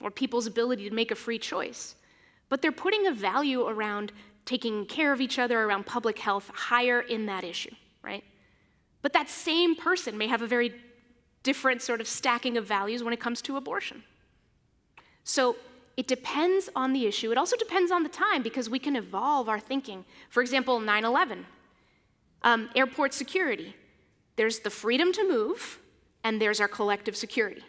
[SPEAKER 4] or people's ability to make a free choice, but they're putting a value around taking care of each other, around public health, higher in that issue, right? But that same person may have a very different sort of stacking of values when it comes to abortion. So it depends on the issue. It also depends on the time, because we can evolve our thinking. For example, 9/11, airport security. There's the freedom to move, and there's our collective security.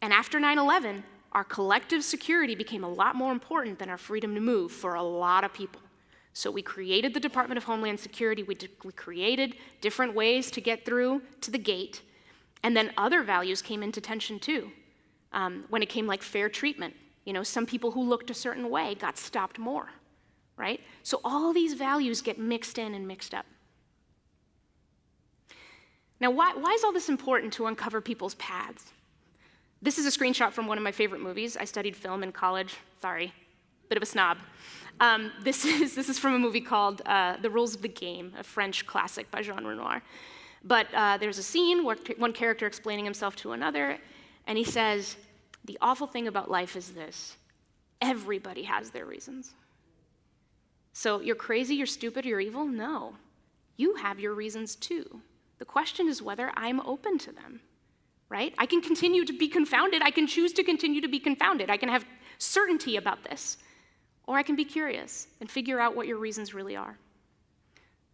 [SPEAKER 4] And after 9/11, our collective security became a lot more important than our freedom to move for a lot of people. So we created the Department of Homeland Security. We created different ways to get through to the gate. And then other values came into tension too. When it came like fair treatment, some people who looked a certain way got stopped more, right? So all these values get mixed in and mixed up. Now, why is all this important to uncover people's paths? This is a screenshot from one of my favorite movies. I studied film in college. Sorry, bit of a snob. This is from a movie called The Rules of the Game, a French classic by Jean Renoir. But there's a scene where one character explaining himself to another, and he says, "The awful thing about life is this: everybody has their reasons. So you're crazy, you're stupid, you're evil? No. You have your reasons too. The question is whether I'm open to them." Right? I can continue to be confounded. I can choose to continue to be confounded. I can have certainty about this. Or I can be curious and figure out what your reasons really are.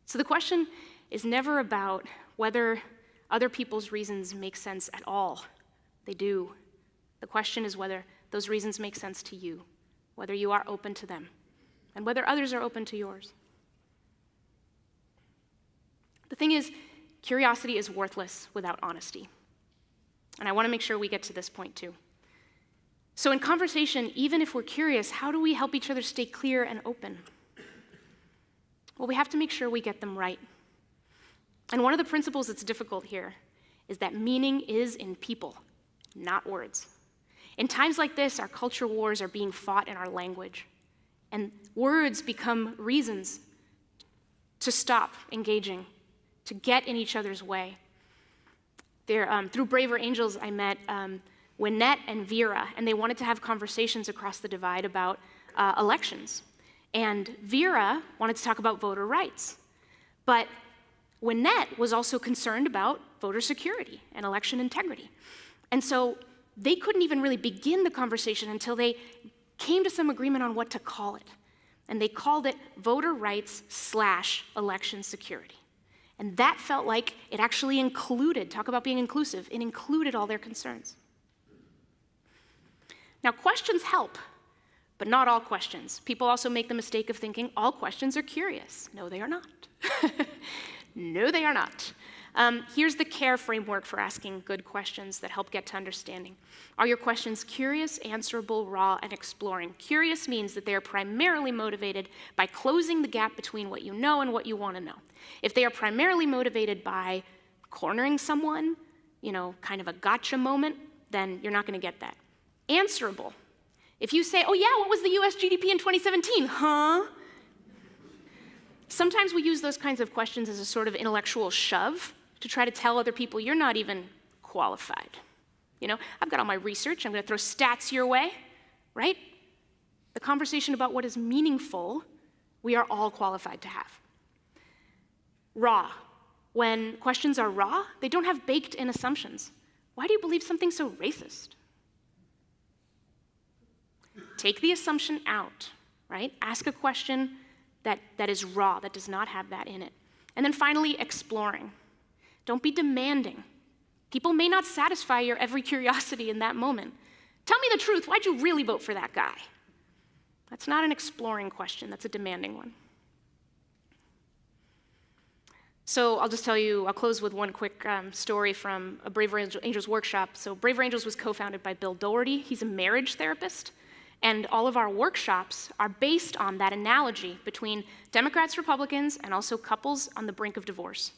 [SPEAKER 4] So the question is never about whether other people's reasons make sense at all. They do. The question is whether those reasons make sense to you, whether you are open to them, and whether others are open to yours. The thing is, curiosity is worthless without honesty. And I want to make sure we get to this point too. So in conversation, even if we're curious, how do we help each other stay clear and open? Well, we have to make sure we get them right. And one of the principles that's difficult here is that meaning is in people, not words. In times like this, our culture wars are being fought in our language, and words become reasons to stop engaging, to get in each other's way. Through Braver Angels, I met Wynette and Vera, and they wanted to have conversations across the divide about elections. And Vera wanted to talk about voter rights. But Wynette was also concerned about voter security and election integrity. And so they couldn't even really begin the conversation until they came to some agreement on what to call it. And they called it voter rights/election security. And that felt like it actually included, talk about being inclusive, it included all their concerns. Now, questions help, but not all questions. People also make the mistake of thinking all questions are curious. No, they are not. No, they are not. Here's the CARE framework for asking good questions that help get to understanding. Are your questions curious, answerable, raw, and exploring? Curious means that they are primarily motivated by closing the gap between what you know and what you want to know. If they are primarily motivated by cornering someone, kind of a gotcha moment, then you're not going to get that. Answerable. If you say, "Oh yeah, what was the US GDP in 2017? Huh?" Sometimes we use those kinds of questions as a sort of intellectual shove to try to tell other people you're not even qualified. I've got all my research, I'm going to throw stats your way, right? The conversation about what is meaningful, we are all qualified to have. Raw. When questions are raw, they don't have baked-in assumptions. Why do you believe something's so racist? Take the assumption out, right? Ask a question that is raw, that does not have that in it. And then finally, exploring. Don't be demanding. People may not satisfy your every curiosity in that moment. Tell me the truth, why'd you really vote for that guy? That's not an exploring question, that's a demanding one. So I'll just tell you, I'll close with one quick story from a Braver Angels workshop. So Braver Angels was co-founded by Bill Doherty. He's a marriage therapist. And all of our workshops are based on that analogy between Democrats, Republicans, and also couples on the brink of divorce.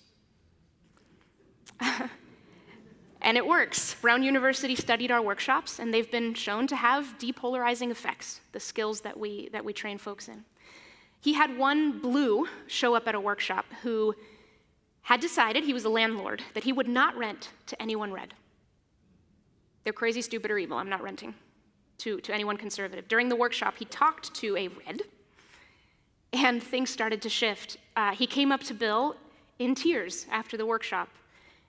[SPEAKER 4] And it works. Brown University studied our workshops, and they've been shown to have depolarizing effects, the skills that we train folks in. He had one blue show up at a workshop who had decided, he was a landlord, that he would not rent to anyone red. They're crazy, stupid, or evil. I'm not renting to anyone conservative. During the workshop, he talked to a red, and things started to shift. He came up to Bill in tears after the workshop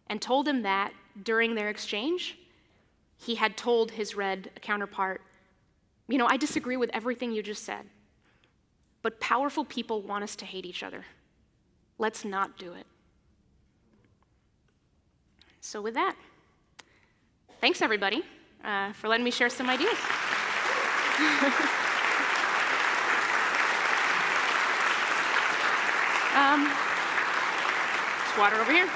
[SPEAKER 4] and told him that during their exchange, he had told his red counterpart, you know, I disagree with everything you just said, but powerful people want us to hate each other. Let's not do it. So with that, thanks everybody for letting me share some ideas. There's water over here.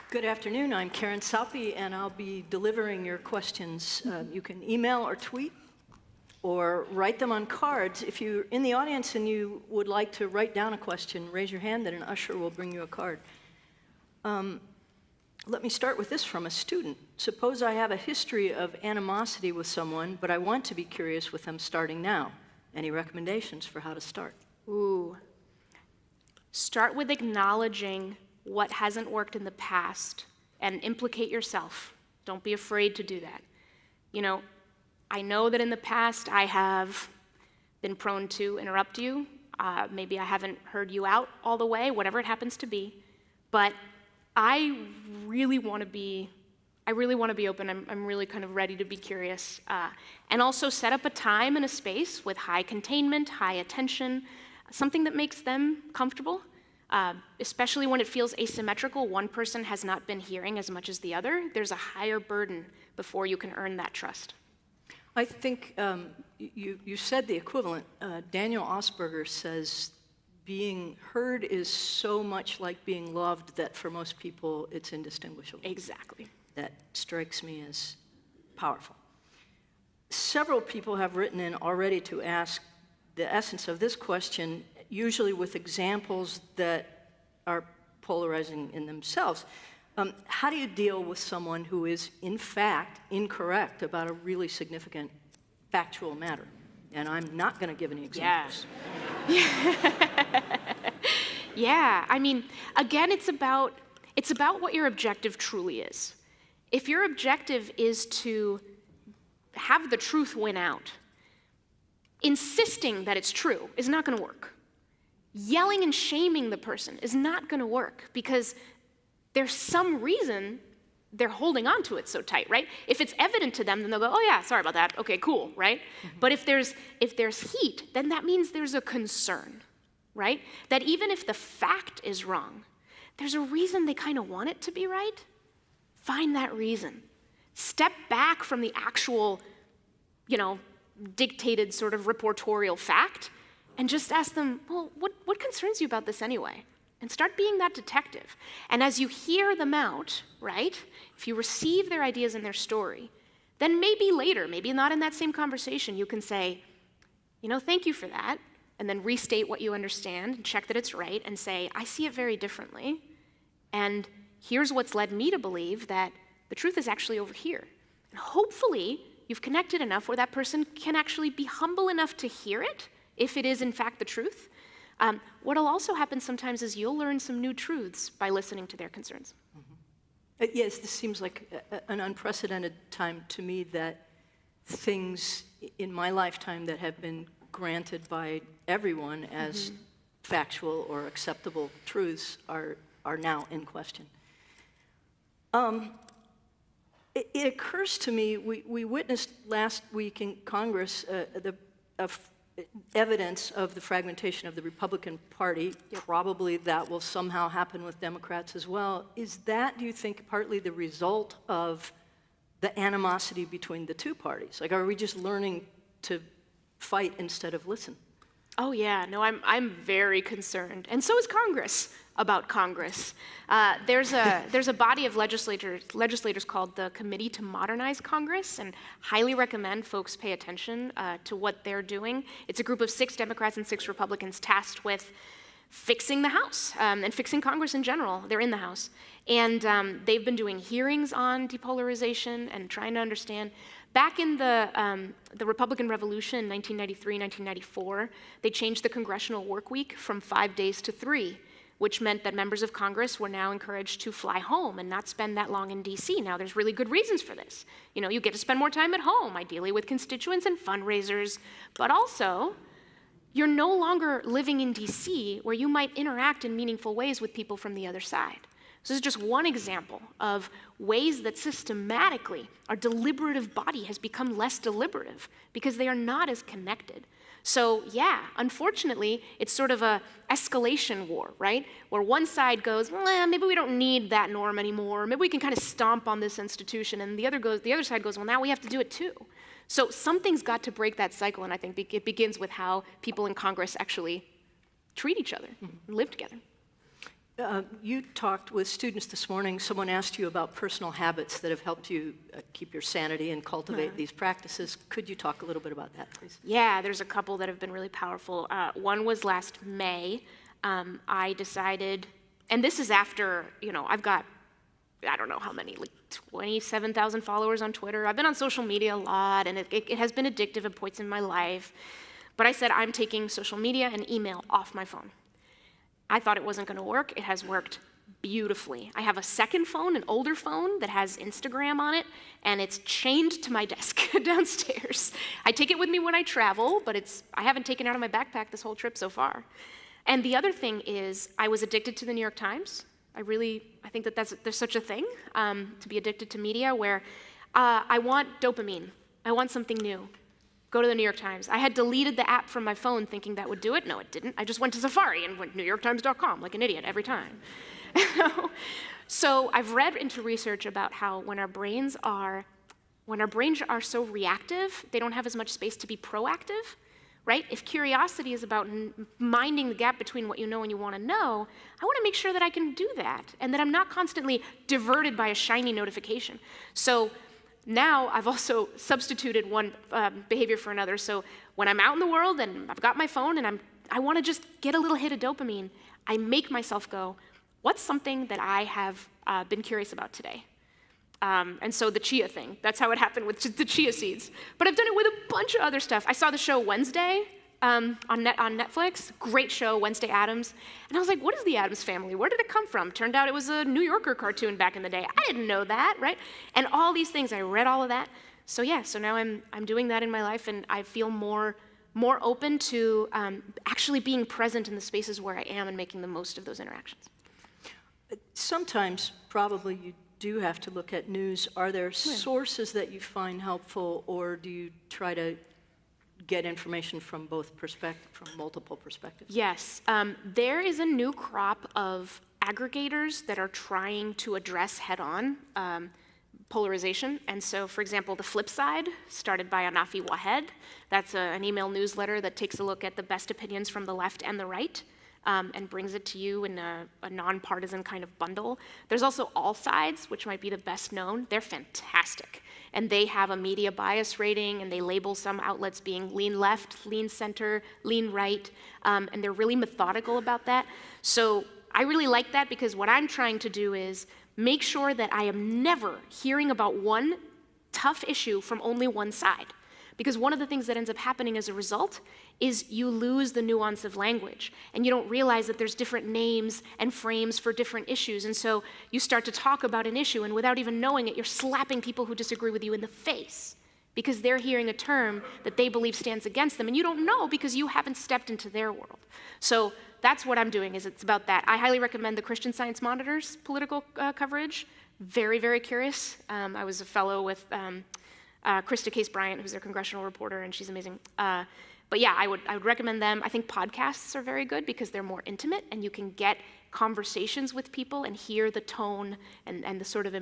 [SPEAKER 5] Good afternoon. I'm Karen Salpi, and I'll be delivering your questions. You can email or tweet or write them on cards. If you're in the audience and you would like to write down a question, raise your hand and an usher will bring you a card. Let me start with this from a student. Suppose I have a history of animosity with someone, but I want to be curious with them starting now. Any recommendations for how to start?
[SPEAKER 4] Ooh. Start with acknowledging what hasn't worked in the past and implicate yourself. Don't be afraid to do that. You know, I know that in the past I have been prone to interrupt you. Maybe I haven't heard you out all the way, whatever it happens to be. But I really want to be open. I'm really kind of ready to be curious. And also set up a time and a space with high containment, high attention, something that makes them comfortable, especially when it feels asymmetrical. One person has not been hearing as much as the other. There's a higher burden before you can earn that trust.
[SPEAKER 5] I think you said the equivalent. Daniel Osberger says being heard is so much like being loved that for most people it's indistinguishable.
[SPEAKER 4] Exactly.
[SPEAKER 5] That strikes me as powerful. Several people have written in already to ask the essence of this question, usually with examples that are polarizing in themselves. How do you deal with someone who is, in fact, incorrect about a really significant factual matter? And I'm not going to give any examples.
[SPEAKER 4] Yeah, I mean, again, it's about what your objective truly is. If your objective is to have the truth win out, insisting that it's true is not going to work. Yelling and shaming the person is not going to work because there's some reason they're holding on to it so tight, right? If it's evident to them, then they'll go, oh yeah, sorry about that, okay, cool, right? Mm-hmm. But if there's heat, then that means there's a concern, right? That even if the fact is wrong, there's a reason they kind of want it to be right. Find that reason. Step back from the actual, dictated sort of reportorial fact and just ask them, well, what concerns you about this anyway? And start being that detective. And as you hear them out, right, if you receive their ideas and their story, then maybe later, maybe not in that same conversation, you can say, thank you for that, and then restate what you understand and check that it's right and say, I see it very differently, and here's what's led me to believe that the truth is actually over here. And hopefully, you've connected enough where that person can actually be humble enough to hear it, if it is in fact the truth. What'll also happen sometimes is you'll learn some new truths by listening to their concerns.
[SPEAKER 5] Mm-hmm. Yes, this seems like an unprecedented time to me that things in my lifetime that have been granted by everyone as factual or acceptable truths are now in question. It occurs to me, we witnessed last week in Congress evidence of the fragmentation of the Republican Party. Yep. Probably that will somehow happen with Democrats as well. Is that, do you think, partly the result of the animosity between the two parties? Like, are we just learning to fight instead of listen?
[SPEAKER 4] Oh yeah, no, I'm very concerned, and so is Congress about Congress. There's a body of legislators called the Committee to Modernize Congress, and highly recommend folks pay attention to what they're doing. It's a group of 6 Democrats and 6 Republicans tasked with fixing the House and fixing Congress in general. They're in the House. And they've been doing hearings on depolarization and trying to understand. Back in the Republican Revolution in 1993, 1994, they changed the congressional work week from 5 days to 3, which meant that members of Congress were now encouraged to fly home and not spend that long in DC. Now, there's really good reasons for this. You know, you get to spend more time at home, ideally with constituents and fundraisers, but also, you're no longer living in DC where you might interact in meaningful ways with people from the other side. So this is just one example of ways that systematically our deliberative body has become less deliberative because they are not as connected. So yeah, unfortunately, it's sort of a escalation war, right? Where one side goes, well, maybe we don't need that norm anymore. Maybe we can kind of stomp on this institution. And the other side goes, well, now we have to do it too. So something's got to break that cycle, and I think it begins with how people in Congress actually treat each other and live together.
[SPEAKER 5] You talked with students this morning. Someone asked you about personal habits that have helped you keep your sanity and cultivate these practices. Could you talk a little bit about that, please?
[SPEAKER 4] Yeah, there's a couple that have been really powerful. One was last May. I decided, and this is after, you know, I've got, I don't know how many, like 27,000 followers on Twitter. I've been on social media a lot, and it has been addictive at points in my life. But I said, I'm taking social media and email off my phone. I thought it wasn't going to work. It has worked beautifully. I have a second phone, an older phone that has Instagram on it, and it's chained to my desk downstairs. I take it with me when I travel, but I haven't taken it out of my backpack this whole trip so far. And the other thing is, I was addicted to the New York Times. I think that there's such a thing, to be addicted to media, where I want dopamine. I want something new. Go to the New York Times. I had deleted the app from my phone thinking that would do it. No, it didn't. I just went to Safari and went NewYorkTimes.com like an idiot every time. So I've read into research about how when our brains are so reactive, they don't have as much space to be proactive, right? If curiosity is about minding the gap between what you know and you want to know, I want to make sure that I can do that and that I'm not constantly diverted by a shiny notification. So now I've also substituted one behavior for another. So when I'm out in the world and I've got my phone and I want to just get a little hit of dopamine, I make myself go, what's something that I have been curious about today? And so the chia thing, that's how it happened with the chia seeds. But I've done it with a bunch of other stuff. I saw the show Wednesday on Netflix, great show, Wednesday Addams. And I was like, what is the Addams Family? Where did it come from? Turned out it was a New Yorker cartoon back in the day. I didn't know that, right? And all these things, I read all of that. So yeah, so now I'm doing that in my life, and I feel more open to actually being present in the spaces where I am and making the most of those interactions.
[SPEAKER 5] Sometimes, probably, you do have to look at news. Are there sources that you find helpful, or do you try to get information from from multiple perspectives?
[SPEAKER 4] Yes, there is a new crop of aggregators that are trying to address head-on polarization. And so, for example, The Flip Side, started by Anafi Wahed. That's an email newsletter that takes a look at the best opinions from the left and the right, and brings it to you in a nonpartisan kind of bundle. There's also All Sides, which might be the best known. They're fantastic. And they have a media bias rating, and they label some outlets being lean left, lean center, lean right, and they're really methodical about that. So I really like that, because what I'm trying to do is make sure that I am never hearing about one tough issue from only one side. Because one of the things that ends up happening as a result is you lose the nuance of language, and you don't realize that there's different names and frames for different issues. And so you start to talk about an issue, and without even knowing it, you're slapping people who disagree with you in the face because they're hearing a term that they believe stands against them, and you don't know because you haven't stepped into their world. So that's what I'm doing, is it's about that. I highly recommend the Christian Science Monitor's political coverage. Very, very curious. I was a fellow with Krista Case Bryant, who's their congressional reporter, and she's amazing. But yeah, I would recommend them. I think podcasts are very good because they're more intimate, and you can get conversations with people and hear the tone and the sort of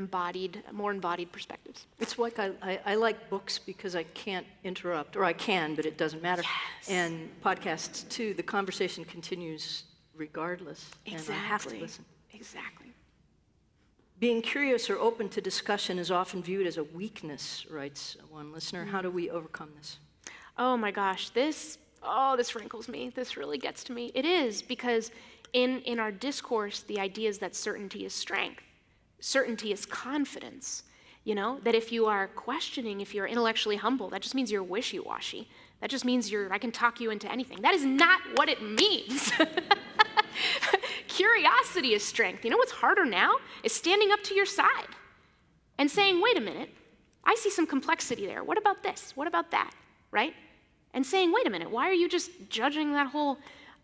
[SPEAKER 4] more embodied perspectives.
[SPEAKER 5] It's like I like books because I can't interrupt, or I can, but it doesn't matter.
[SPEAKER 4] Yes.
[SPEAKER 5] And podcasts too, the conversation continues regardless,
[SPEAKER 4] Exactly.
[SPEAKER 5] and I have to listen.
[SPEAKER 4] Exactly.
[SPEAKER 5] Being curious or open to discussion is often viewed as a weakness, writes one listener. How do we overcome this?
[SPEAKER 4] Oh my gosh, this rankles me. This really gets to me. It is, because in our discourse, the idea is that certainty is strength. Certainty is confidence. You know, that if you are questioning, if you're intellectually humble, that just means you're wishy-washy. That just means I can talk you into anything. That is not what it means. Curiosity is strength. You know what's harder now? Is standing up to your side and saying, wait a minute, I see some complexity there. What about this? What about that? Right? And saying, wait a minute, why are you just judging that whole...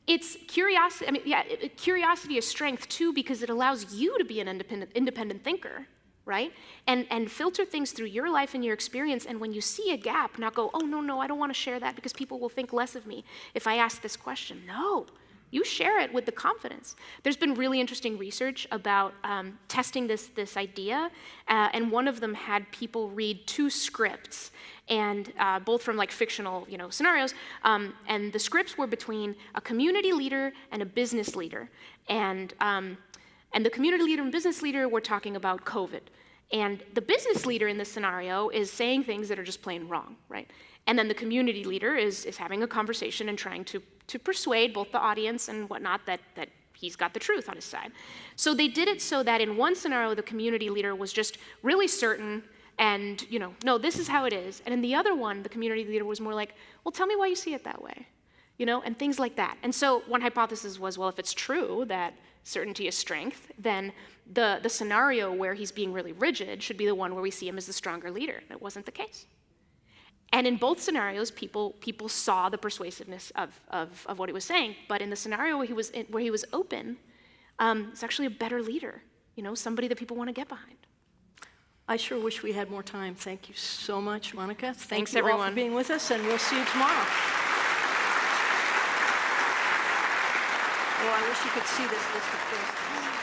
[SPEAKER 4] It's curiosity. I mean, yeah, curiosity is strength too, because it allows you to be an independent thinker, right? And filter things through your life and your experience. And when you see a gap, not go, oh, no, I don't want to share that because people will think less of me if I ask this question. No, you share it with the confidence. There's been really interesting research about testing this idea, and one of them had people read 2 scripts, and both from like fictional, scenarios, and the scripts were between a community leader and a business leader, and the community leader and business leader were talking about COVID, and the business leader in this scenario is saying things that are just plain wrong, right? And then the community leader is having a conversation and trying to persuade both the audience and whatnot that he's got the truth on his side. So they did it so that in one scenario, the community leader was just really certain and, no, this is how it is. And in the other one, the community leader was more like, well, tell me why you see it that way, and things like that. And so one hypothesis was, well, if it's true that certainty is strength, then the scenario where he's being really rigid should be the one where we see him as the stronger leader. And it wasn't the case. And in both scenarios, people saw the persuasiveness of what he was saying. But in the scenario where he was open, it's actually a better leader, somebody that people want to get behind.
[SPEAKER 5] I sure wish we had more time. Thank you so much, Monica.
[SPEAKER 4] Thanks,
[SPEAKER 5] you
[SPEAKER 4] everyone.
[SPEAKER 5] all for being with us, and we'll see you tomorrow. Oh, I wish you could see this list of questions.